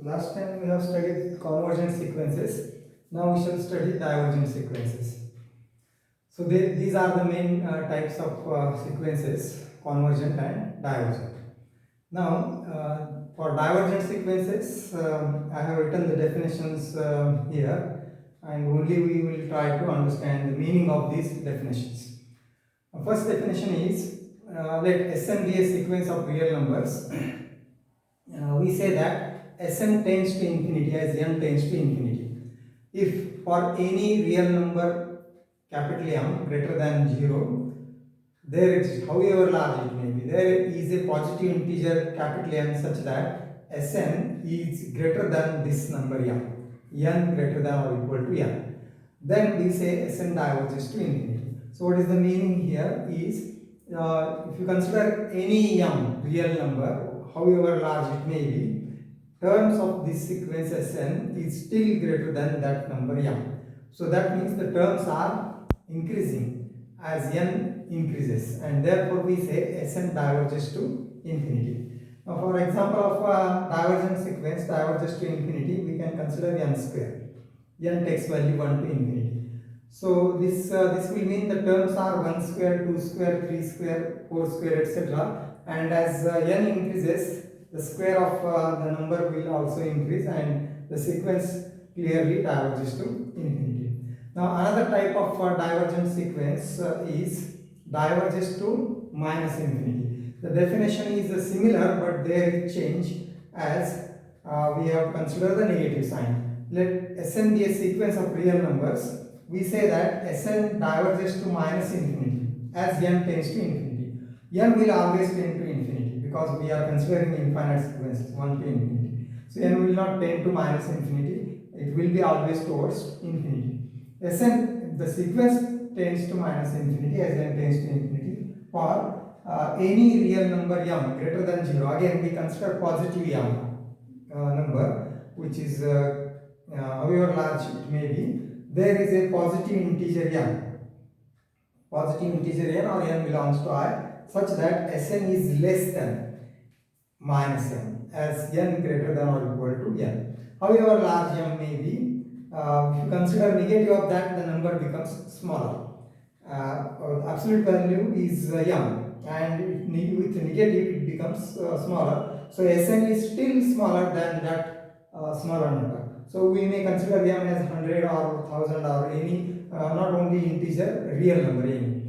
Last time we have studied convergent sequences. Now we shall study divergent sequences. So these are the main types of sequences, convergent and divergent. Now for divergent sequences, I have written the definitions here, and only we will try to understand the meaning of these definitions. First definition is, let Sn be a sequence of real numbers. We say that Sn tends to infinity as n tends to infinity. If for any real number capital M greater than 0, there exists, however large it may be, there is a positive integer capital N such that Sn is greater than this number M, n greater than or equal to n. Then we say Sn diverges to infinity. So what is the meaning here is, if you consider any M real number, however large it may be, terms of this sequence Sn is still greater than that number M. So that means the terms are increasing as n increases, and therefore we say Sn diverges to infinity. Now for example of a divergent sequence diverges to infinity, we can consider n square. N takes value 1 to infinity. So this will mean the terms are 1 square, 2 square, 3 square, 4 square, etc. And as n increases, the square of the number will also increase, and the sequence clearly diverges to infinity. Now another type of divergent sequence is diverges to minus infinity. The definition is similar, but there is change as we have considered the negative sign. Let Sn be a sequence of real numbers. We say that Sn diverges to minus infinity as n tends to infinity. N will always tend to infinity because we are considering infinite sequences 1 to infinity. So n will not tend to minus infinity, it will be always towards infinity. Sn, the sequence tends to minus infinity as n tends to infinity for any real number m greater than 0. Again we consider positive m number, which is however large it may be. There is a positive integer n. Positive integer n or n belongs to I, such that Sn is less than minus m as n greater than or equal to n. However large m may be, if you consider negative of that, the number becomes smaller. Absolute value is m, and with negative it becomes smaller. So Sn is still smaller than that smaller number. So we may consider m as 100 or 1000 or any, not only integer, real number any.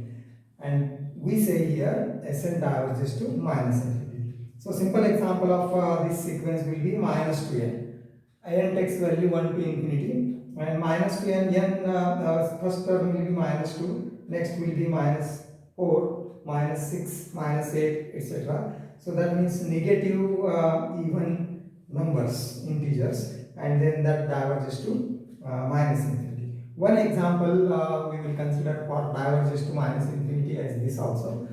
And we say here Sn diverges to minus infinity. So simple example of this sequence will be minus 2n. N takes value 1 to infinity, and minus 2n, first term will be minus 2, next will be minus 4, minus 6, minus 8, etc. So that means negative even numbers, integers, and then that diverges to minus infinity. One example we will consider for diverges to minus infinity as this also.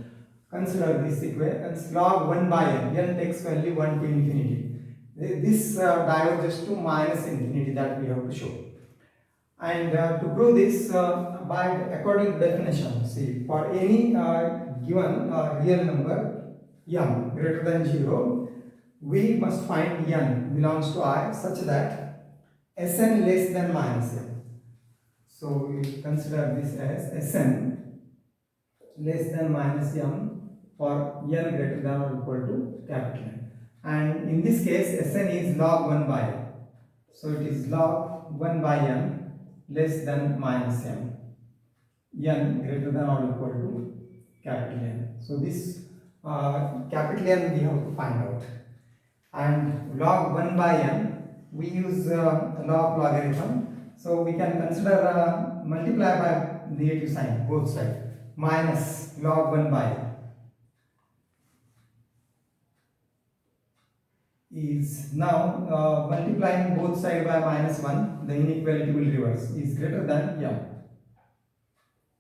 Consider this sequence log 1 by n takes value 1 to infinity. This diverges to minus infinity, that we have to show. And to prove this, by according to definition, see, for any given real number m greater than 0, we must find n belongs to I such that Sn less than minus m. So we consider this as Sn less than minus m for n greater than or equal to capital N. And in this case Sn is log 1 by n. So it is log 1 by n less than minus m, n greater than or equal to capital N. So this capital N we have to find out. And log 1 by n, we use law of logarithm. So we can consider multiply by negative sign both sides, minus log 1 by n is now multiplying both sides by minus 1, the inequality will reverse, is greater than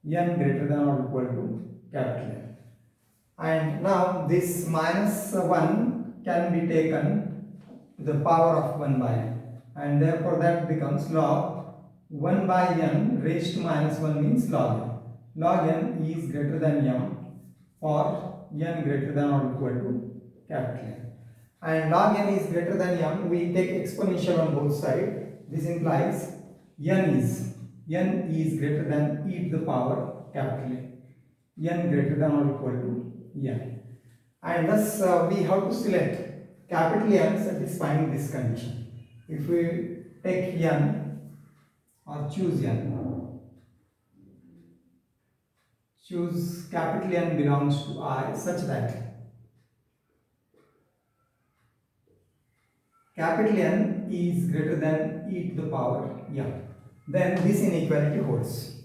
n greater than or equal to capital N. And now this minus 1 can be taken to the power of 1 by n, and therefore that becomes log 1 by n raised to minus 1 means log n. Log n is greater than m for n greater than or equal to capital N. and log n is greater than m, we take exponential on both sides. This implies n is greater than e to the power capital A. N greater than or equal to n. And thus we have to select capital N satisfying this condition. If we take n or choose n, choose capital N belongs to I such that capital N is greater than e to the power m, then this inequality holds.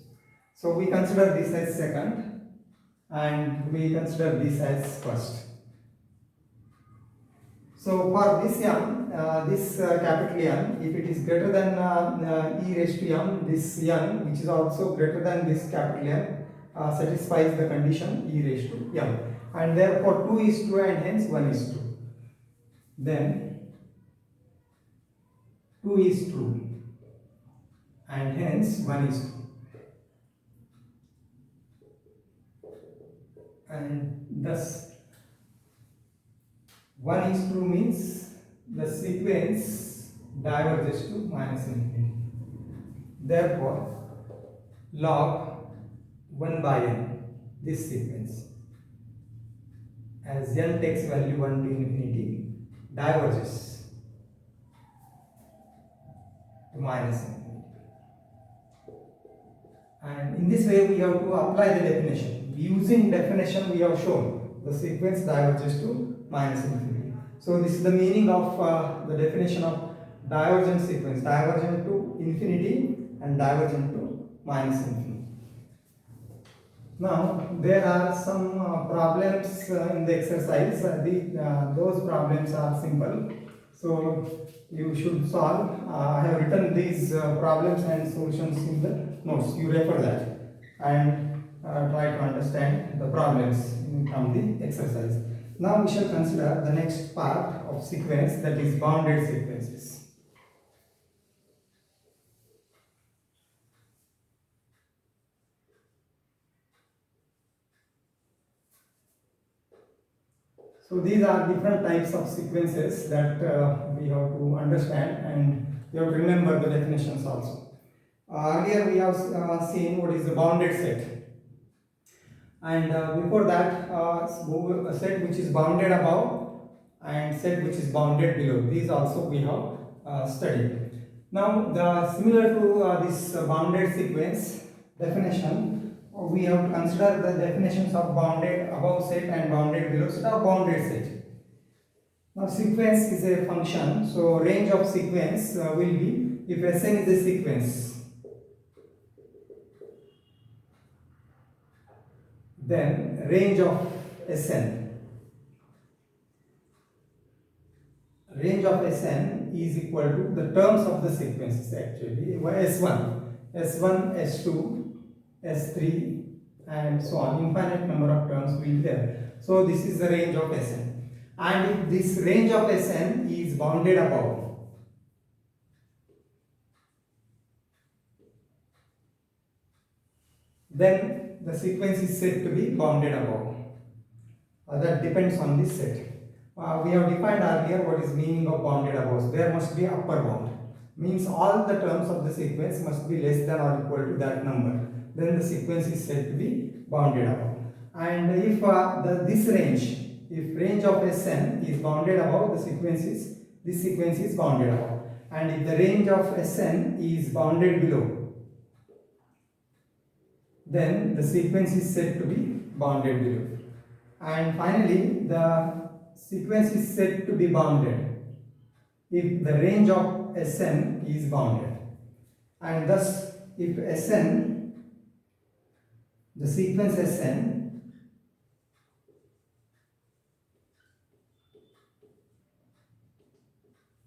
So we consider this as second and we consider this as first. So for this m, this capital N, if it is greater than e raised to m, this n which is also greater than this capital N satisfies the condition e raised to m, and therefore 2 is true and hence 1 is true. Then 2 is true and hence 1 is true. And thus 1 is true means the sequence diverges to minus infinity. Therefore, log 1 by n, this sequence, as n takes value 1 to infinity, diverges to minus infinity. And in this way, we have to apply the definition. Using definition, we have shown the sequence diverges to minus infinity. So this is the meaning of the definition of divergent sequence: divergent to infinity and divergent to minus infinity. Now there are some problems in the exercise. Those problems are simple, so you should solve. I have written these problems and solutions in the notes. You refer that and try to understand the problems from the exercise. Now we shall consider the next part of sequence, that is bounded sequences. So these are different types of sequences that we have to understand, and we have to remember the definitions also. Earlier we have seen what is the bounded set, and before that a set which is bounded above and set which is bounded below. These also we have studied. Now similar to this bounded sequence definition, we have to consider the definitions of bounded above set and bounded below set or bounded set. Now sequence is a function, so range of sequence will be, if Sn is a sequence, then range of Sn is equal to the terms of the sequences, actually S1, S2, S3 and so on. Infinite number of terms will be there. So this is the range of Sn, and if this range of Sn is bounded above, then the sequence is said to be bounded above. That depends on this set. We have defined earlier what is meaning of bounded above. There must be upper bound, means all the terms of the sequence must be less than or equal to that number. Then the sequence is said to be bounded above. And if this range, if range of Sn is bounded above, this sequence is bounded above. And if the range of Sn is bounded below, then the sequence is said to be bounded below. And finally, the sequence is said to be bounded if the range of Sn is bounded. And thus, if Sn, the sequence Sn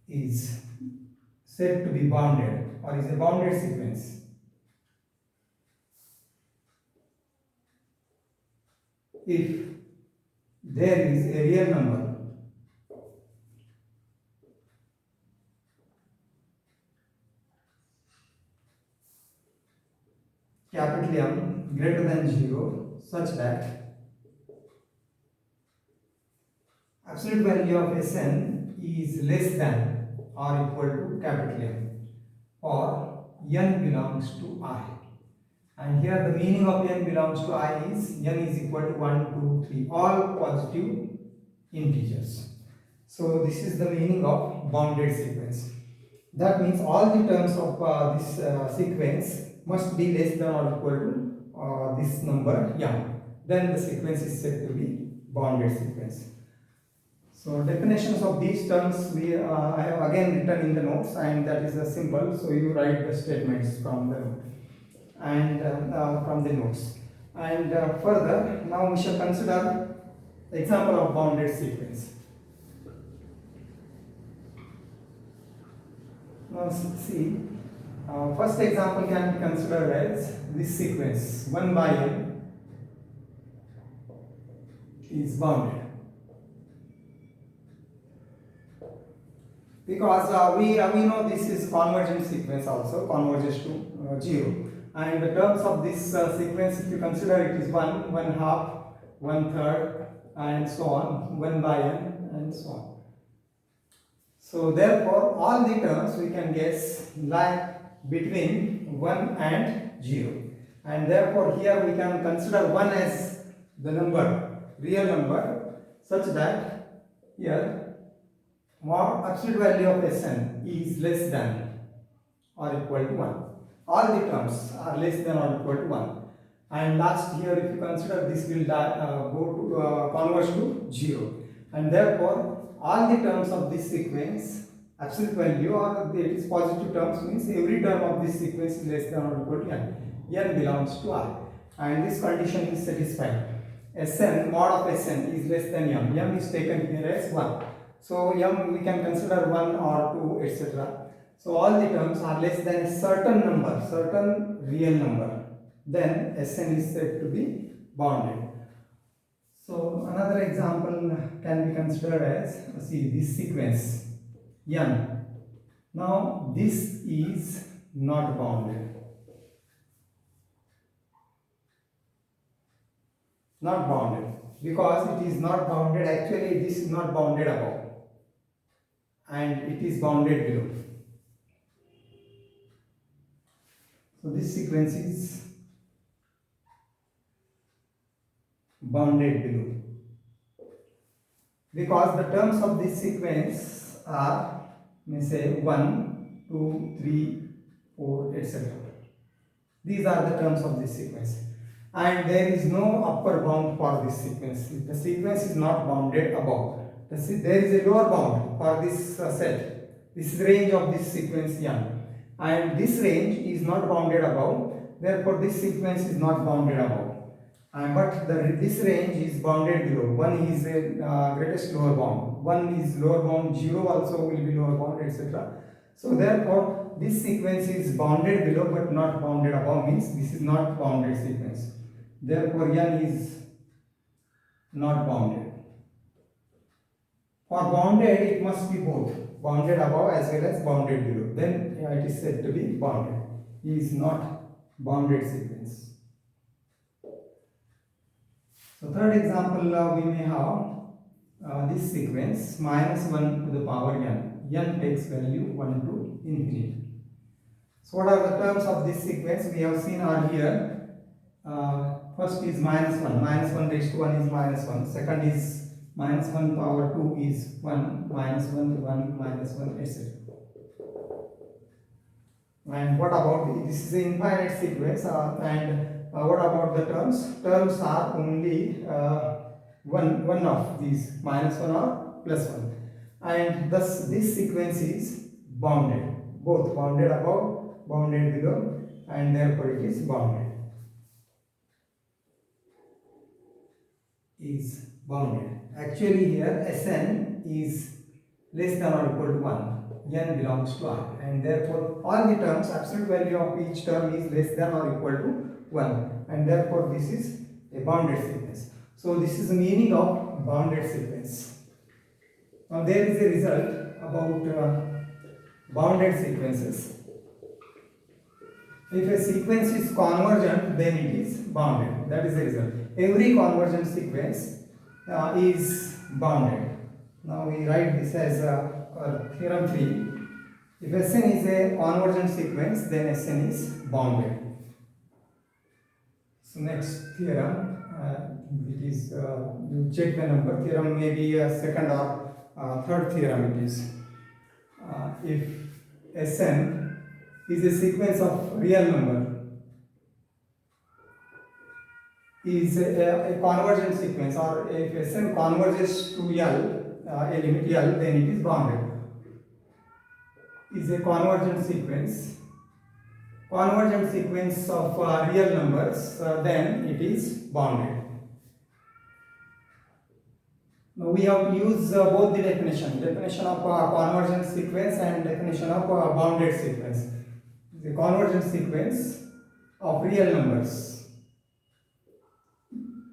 is said to be bounded or is a bounded sequence, if there is a real number capital M greater than 0 such that absolute value of Sn is less than or equal to capital M, or n belongs to I. And here the meaning of n belongs to I is n is equal to 1, 2, 3, all positive integers. So this is the meaning of bounded sequence. That means all the terms of this sequence must be less than or equal to this number m. Then the sequence is said to be bounded sequence. So definitions of these terms I have again written in the notes, and that is simple. So you write the statements from the note and from the notes. And further, now we shall consider the example of bounded sequence. Now see, first example can be considered as this sequence 1 by n is bounded, because we know this is convergent sequence, also converges to 0, and the terms of this sequence, if you consider, it is 1, 1/2, 1/3, and so on, 1 by n and so on. So therefore all the terms we can guess lie between 1 and 0, and therefore here we can consider 1 as the number, real number, such that here more absolute value of Sn is less than or equal to 1. All the terms are less than or equal to 1. And last, here if you consider, this will go to converge to 0, and therefore all the terms of this sequence, absolute value or it is positive terms, means every term of this sequence is less than or equal to n. N belongs to I, and this condition is satisfied. Sn, mod of Sn is less than m. M is taken here as 1. So m we can consider 1 or 2, etc. So all the terms are less than a certain number, certain real number, then Sn is said to be bounded. So another example can be considered as, see, this sequence n. Now this is not bounded. Not bounded, because it is not bounded. Actually this is not bounded above, and it is bounded below. So this sequence is bounded below, because the terms of this sequence are, may say, 1, 2, 3, 4, etc. These are the terms of this sequence, and there is no upper bound for this sequence. The sequence is not bounded above. There is a lower bound for this set. This is the range of this sequence n, and this range is not bounded above. Therefore this sequence is not bounded above. But this range is bounded below. 1 is the greatest lower bound. 1 is lower bound. 0 also will be lower bound, etc. So therefore this sequence is bounded below but not bounded above, means this is not bounded sequence. Therefore n is not bounded. For bounded, it must be both bounded above as well as bounded below. Then it is said to be bounded. It is not bounded sequence. So third example, we may have this sequence -1 to the power n. N takes value 1 to infinity. So what are the terms of this sequence? We have seen are here. First is -1. -1 raised to 1 is -1. Second is -1 power 2 is 1. -1, 1, -1, etc. And what about this? Is an infinite sequence, and what about the terms? Terms are only one of these, -1 or +1, and thus this sequence is bounded, both bounded above, bounded below, and therefore it is bounded. Is bounded. Actually here Sn is less than or equal to 1. N belongs to I, and therefore all the terms, absolute value of each term is less than or equal to 1, and therefore this is a bounded sequence. So this is the meaning of bounded sequence. Now there is a result about bounded sequences. If a sequence is convergent, then it is bounded. That is the result. Every convergent sequence is bounded. Now we write this as theorem 3. If Sn is a convergent sequence, then Sn is bounded. So next theorem, it is you check the number. Theorem may be a second or third theorem. It is if Sn is a sequence of real number, is a convergent sequence, or if Sn converges to L, a limit L, then it is bounded. Is a convergent sequence of real numbers, then it is bounded. Now we have to use both the definition of convergent sequence and definition of bounded sequence. The convergent sequence of real numbers,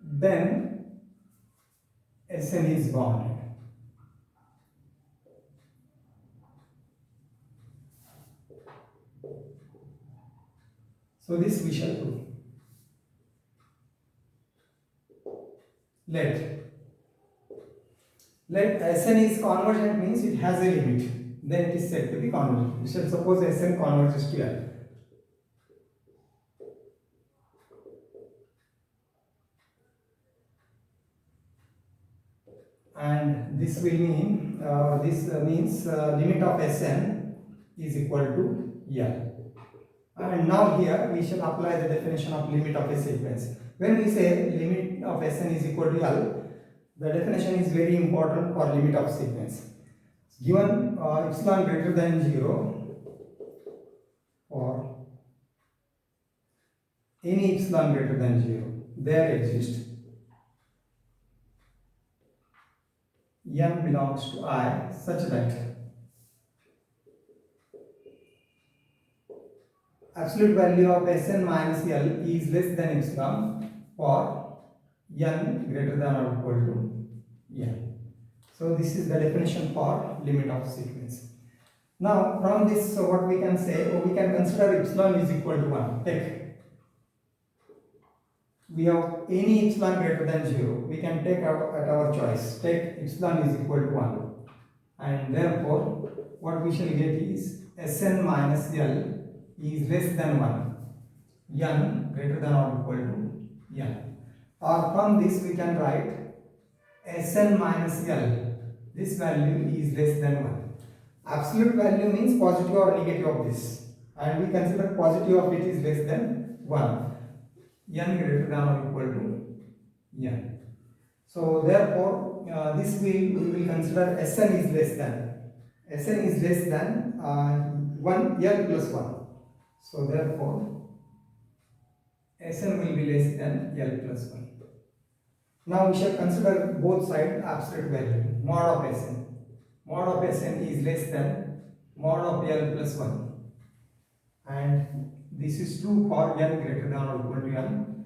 then Sn is bounded. So this we shall prove. Let Sn is convergent means it has a limit, then it is said to be convergent. We shall suppose Sn converges to L. And this will mean, means limit of Sn is equal to L. And now here we shall apply the definition of limit of a sequence. When we say limit of Sn is equal to L, the definition is very important for limit of sequence. Given epsilon greater than 0 or any epsilon greater than 0, there exists n belongs to I such that absolute value of Sn minus L is less than epsilon for n greater than or equal to n. So this is the definition for limit of sequence. Now from this, what we can say, we can consider epsilon is equal to 1. Take, we have any epsilon greater than 0, we can take out at our choice. Take epsilon is equal to 1, and therefore what we shall get is Sn minus L is less than 1, n greater than or equal to n. Or from this we can write Sn minus L, this value is less than 1. Absolute value means positive or negative of this, and we consider positive of it is less than 1, n greater than or equal to n. So therefore this we will consider Sn is less than 1 L plus 1. So therefore Sn will be less than L plus 1. Now we shall consider both sides absolute value. Mod of Sn. Mod of Sn is less than mod of L plus 1. And this is true for n greater than or equal to n.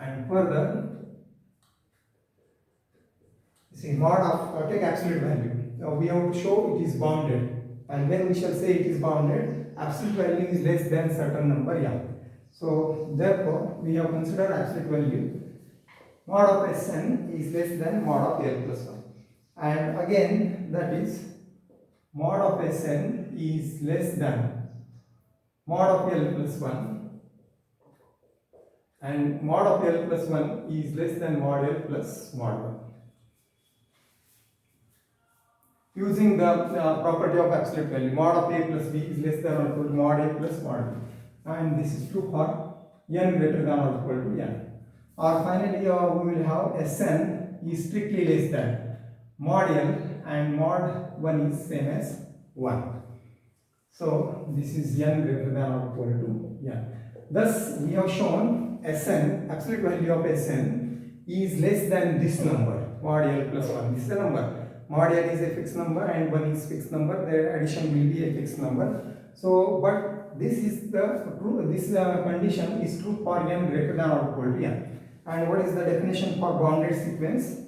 And further, see, mod of take absolute value. Now we have to show it is bounded. And when we shall say it is bounded, absolute value is less than certain number n. So therefore we have considered absolute value. Mod of Sn is less than mod of L plus 1. And again, that is mod of Sn is less than mod of L plus 1, and mod of L plus 1 is less than mod L plus mod 1. Using the property of absolute value, mod of A plus B is less than or equal to mod A plus mod B. And this is true for n greater than or equal to n. Or finally, we will have Sn is strictly less than mod L, and mod 1 is same as 1. So this is n greater than or equal to n. Thus we have shown Sn, absolute value of Sn is less than this number, mod L plus 1. This is a number. Mod L is a fixed number and 1 is fixed number. Their addition will be a fixed number. So, but this is the true. This condition is true for n greater than or equal to n. And what is the definition for bounded sequence?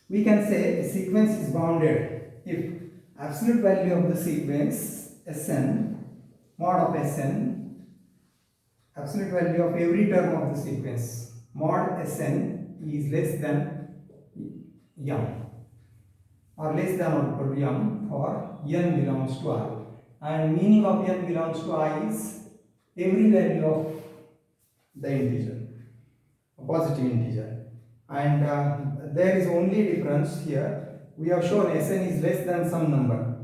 We can say a sequence is bounded if absolute value of the sequence Sn, mod of Sn, absolute value of every term of the sequence, mod Sn is less than m, or less than or equal to m for n belongs to I. And meaning of n belongs to I is every value of the integer, a positive integer. And there is only difference here. We have shown Sn is less than some number,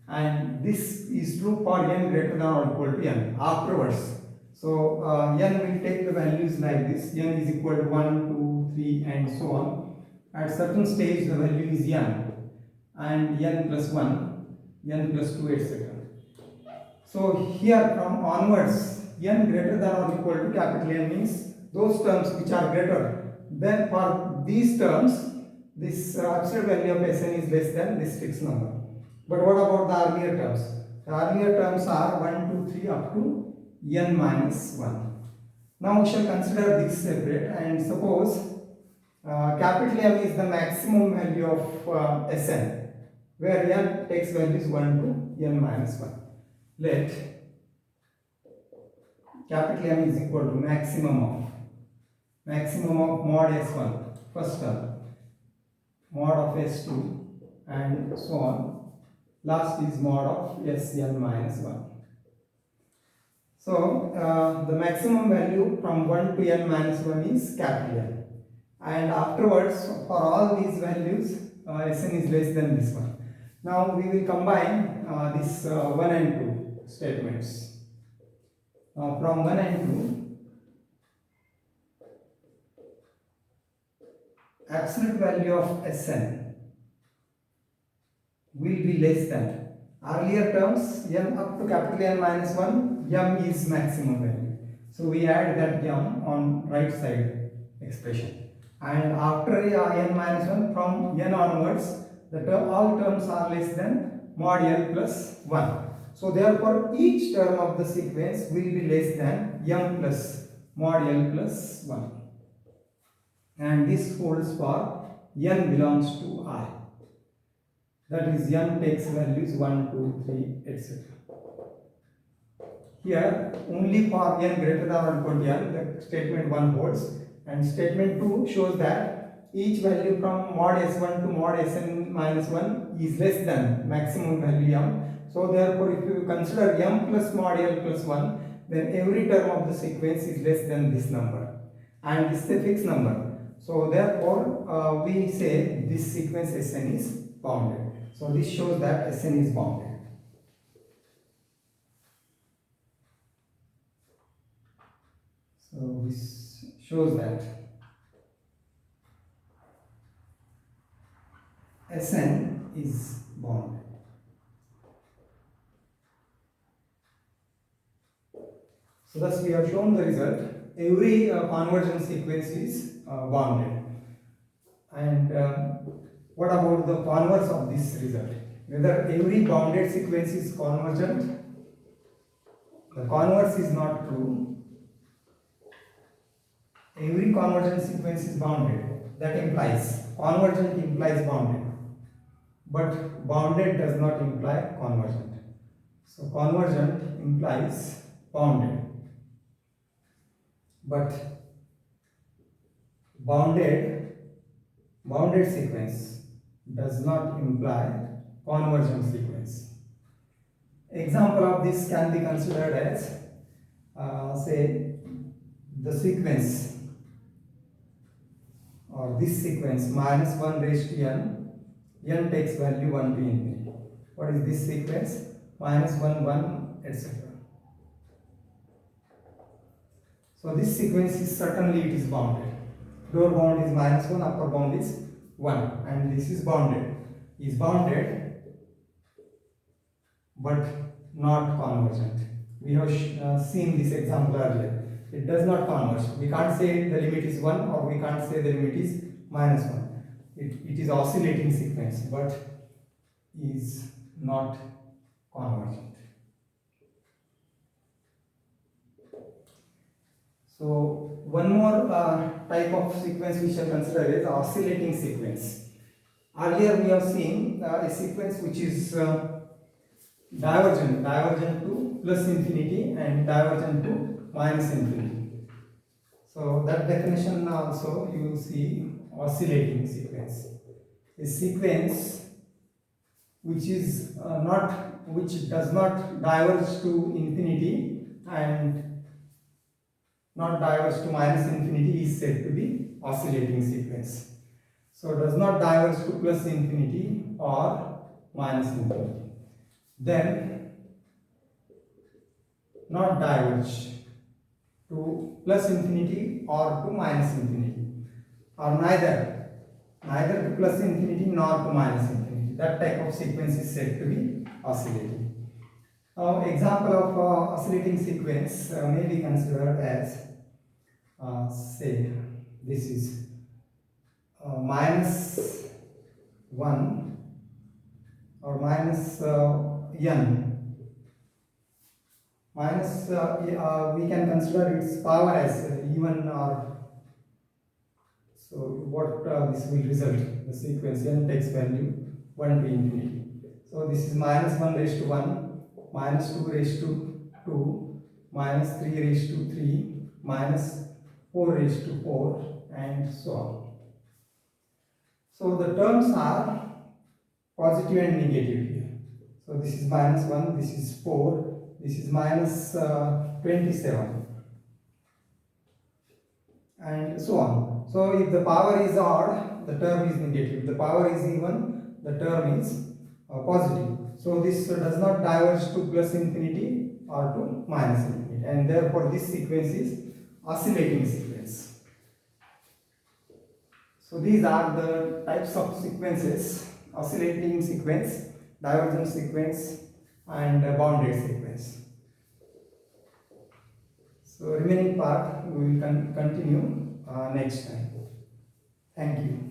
and this is true for n greater than or equal to n afterwards. So n will take the values like this. N is equal to 1, 2, 3 and so on. At certain stage the value is n, and n plus 1, n plus 2, etc. So here from onwards, n greater than or equal to capital N means those terms which are greater. Then for these terms, this absolute value of Sn is less than this fixed number. But what about the earlier terms? The earlier terms are 1, 2, 3 up to n minus 1. Now we shall consider this separate, and suppose capital M is the maximum value of Sn, where n takes values 1 to n minus 1. Let capital M is equal to maximum of mod S1, first term, mod of S2 and so on. Last is mod of Sn minus 1. So the maximum value from 1 to n minus 1 is capital M, and afterwards for all these values Sn is less than this one. Now we will combine this 1 and 2 statements. From 1 and 2, absolute value of Sn will be less than earlier terms. M up to capital N minus 1, m is maximum value, so we add that m on right side expression. And after n minus 1, from n onwards, all terms are less than mod n plus 1. So therefore each term of the sequence will be less than m plus mod n plus 1, and this holds for n belongs to I. That is, n takes values 1, 2, 3, etc. Here only for n greater than or equal to n, the statement 1 holds, and statement 2 shows that each value from mod S1 to mod Sn minus 1 is less than maximum value m. So therefore if you consider m plus mod n plus 1, then every term of the sequence is less than this number, and this is a fixed number. So therefore we say this sequence Sn is bounded. So this shows that Sn is bounded. So this shows that Sn is bounded. So thus we have shown the result. Every convergence sequence is bounded. And what about the converse of this result? Whether every bounded sequence is convergent? The converse is not true. Every convergent sequence is bounded. That implies convergent implies bounded, but bounded does not imply convergent. So convergent implies bounded, but bounded sequence does not imply convergent sequence. Example of this can be considered as say the sequence, or this sequence minus 1 raised to n takes value 1 to infinity. What is this sequence? Minus 1, 1, etc. So this sequence is certainly it is bounded. Lower bound is minus 1, upper bound is 1, and this is bounded. Is bounded but not convergent. We have seen this example earlier. It does not converge. We can't say the limit is 1, or we can't say the limit is minus 1. It is oscillating sequence but is not convergent. So one more type of sequence we shall consider is oscillating sequence. Earlier we have seen a sequence which is divergent to plus infinity and divergent to minus infinity. So that definition also you will see oscillating sequence. a sequence which is which does not diverge to infinity and not diverge to minus infinity is said to be oscillating sequence. So does not diverge to plus infinity or minus infinity. Then not diverge to plus infinity or to minus infinity, or neither to plus infinity nor to minus infinity. That type of sequence is said to be oscillating. Example of oscillating sequence may be considered as say this is minus 1 or minus n. Minus we can consider its power as even or so what this will result, the sequence n takes value 1 to infinity. So this is minus 1 raised to 1, minus 2 raised to 2, minus 3 raised to 3, minus 4 raised to 4, and so on. So the terms are positive and negative here. So this is minus 1, this is 4, this is minus 27, and so on. So if the power is odd, the term is negative. If the power is even, the term is positive. So this does not diverge to plus infinity or to minus infinity, and therefore this sequence is oscillating sequence. So these are the types of sequences: oscillating sequence, divergent sequence, and bounded sequence. So remaining part we will continue next time. Thank you.